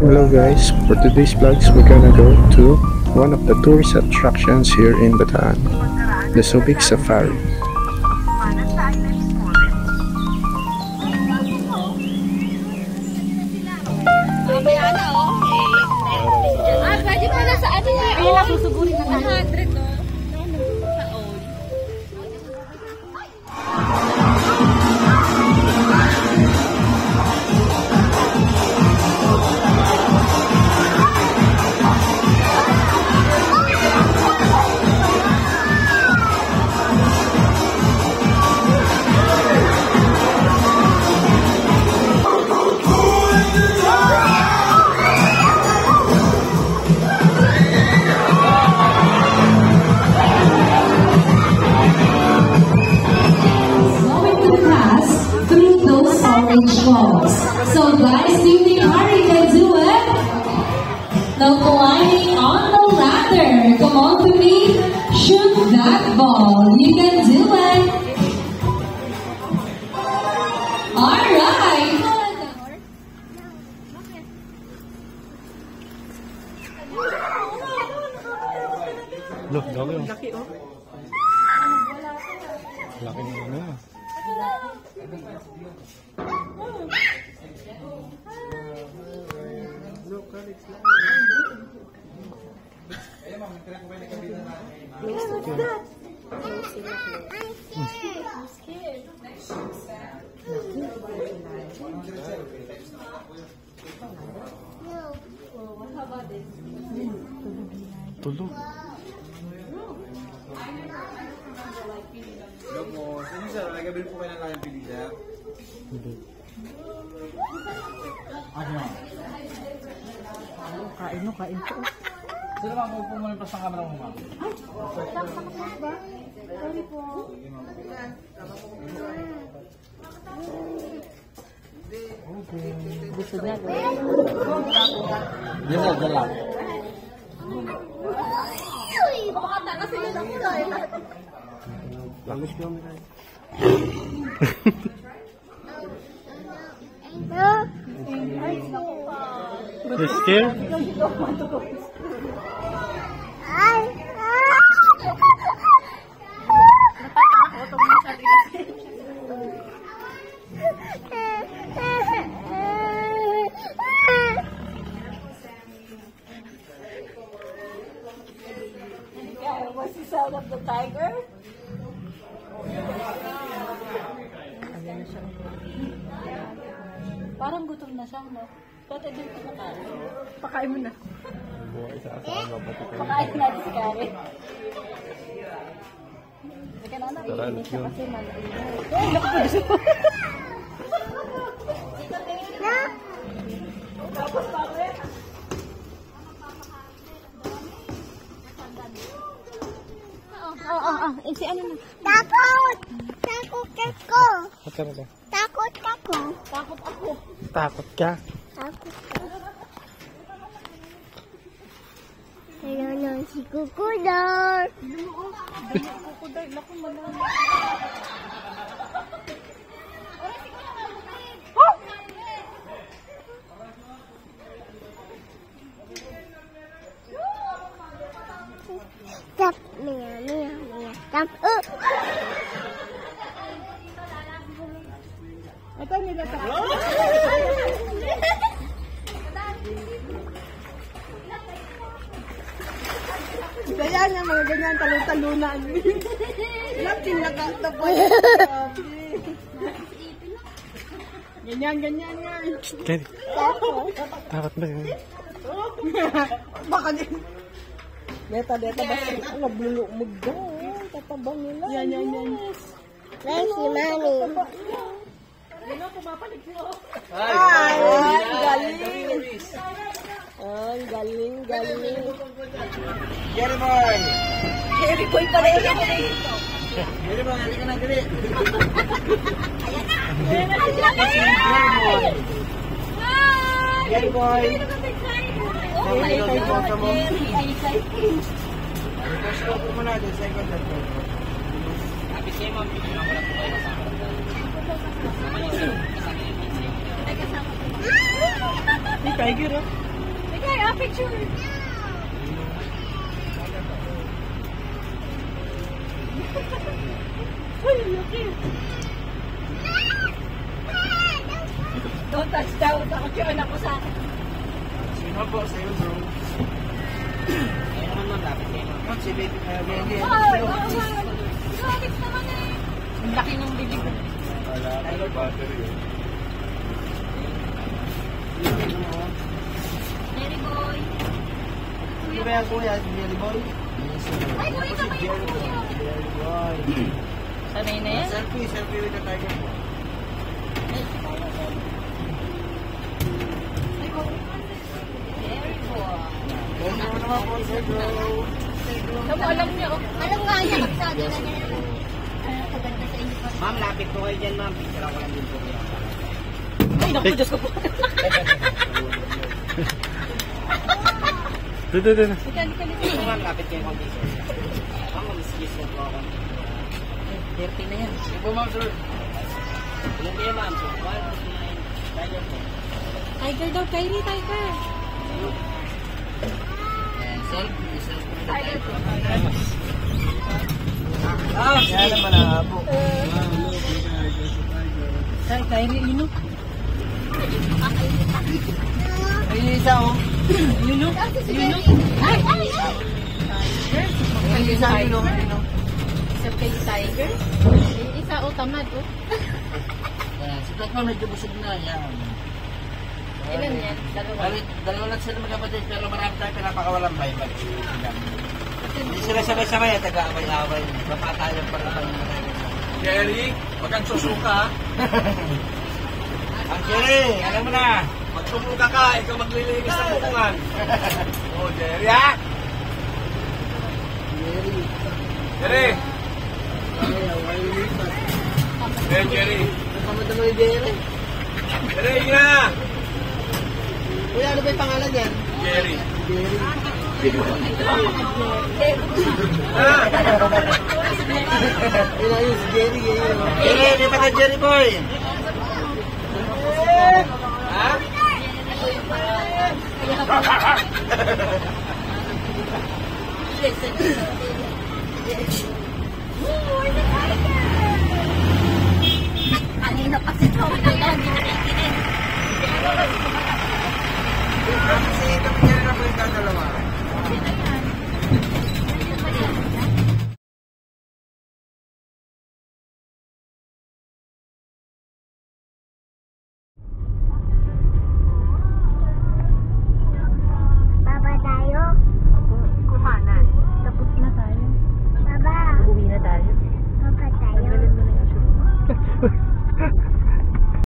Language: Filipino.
Hello guys, for today's vlogs we're gonna go to one of the tourist attractions here in Bataan, the Subic Safari. Pwede pala sa ano yan? Ay, nasusugurin na 100, no? Sa all. Falls. So guys, do you think Harry can do it? Now climbing on the ladder. Come on to me. Shoot that ball. You can do it. Alright. Look, laki oh. Laki na. Tulog. Look mo, sino sir? Nagabil po kayo ng kayang pilita? Hindi. Ano? Kain po. Sino ba po muna pa sa camera mo, ma'am? Ba? Sorry po. Gusto na. Dala, dala. Makata kasi yun ako dahil. Langis ko naman. You scared? What's the sound of the tiger? Parang gutom na siya, no? Pwede din ito makain. Pakain mo na. Pakain natin si Karen. Teka na, naiinis siya kasi maliit. Ay, naku! Tapos bakit? Si ano na? Takot! Takot ako! Takot ako! Takot ako. Takot ka? Takot ka. Kaya lang si Kukular. Kukuday, naku malang. Tap, mia. Tap, Ito nila sa Kaya niya mga ganyan, talon-talunan. Ilang pinaka-tapos. Ganyan yan. Kaya. Takot ba yun? Baka din. Deta, basta naglulumog daw. Tatabang nila. Yan. Nice si Mami. Ano, pumapalik siya. Ay, galing. Ay, galing. Gary boy! Gary boy pala yun. Gary boy, hindi ka na gali. Gary boy! Ay, Request ko po muna din, second and third. May tiger, oh. a picture. Uy, laki. Don't touch down. Takot yung anak ko sa akin. Sino po? Sa'yo, bro. Ayun naman nun, lapit kayo. Yun, si baby. Baby. Ay, grabe naman eh. Ang laki ng bibig. Wala. Battery yun. Jerry boy. Hindi ba yan, kuya? Jerry boy? Ay, kuya ka ba yun? Jerry boy. Sanay na yan? Selfie with the tiger. Jerry boy. Ano naman po, sir, bro? Kamu alam niya, oh. Alam nga niya, magsabi na niya. Paganda sa inyo pa. Ma'am, lapit po kayo dyan, ma'am. Picture ako lang din po. Ay, naku, Diyos ko po. Doon. Ito, ma'am, lapit kayo konti, sir. Ma'am, mag-excuse mo po ako. 30 na yan. Sige po, ma'am, sir. Ilan kayo, ma'am? 1, 2, 9, tiger po. Tiger daw, Kyrie, tiger. And selfie with the tiger. Kaya naman na po. Kyrie, yun o. Ayun yung isa, oh. Yun o. Yun o. Ay, ay, ay. Ayun yung isa, yun, oh. Isa kay tiger. Isa, o, tamad, o. Yan, si Pekma medyo busog na, yan. Ilan yan? Dalawa. Dalawa lang sila magkapatid, pero marami tayo pinapakawalang Bible. Hindi sila sabay-sabay, taga-away-away. Papatayan pa lang. Jerry, wag kang susuka. Ang Jerry, alam mo na. Pag sumuka ka, ikaw maglilinis ng bukungan. Oh, Jerry, ha? Jerry. Hey, Jerry. Nagpamata mo yung Jerry. Jerry, na. Kuya, ano ba yung pangalan yan? Jerry. Jerry. Ha? Yun ayun, si Jerry. Jerry, di ba ka Jerry boy? Ha? Kanina pa si Chong. Hindi nakikinig. Kasi kami Jerry na po yung dalawa.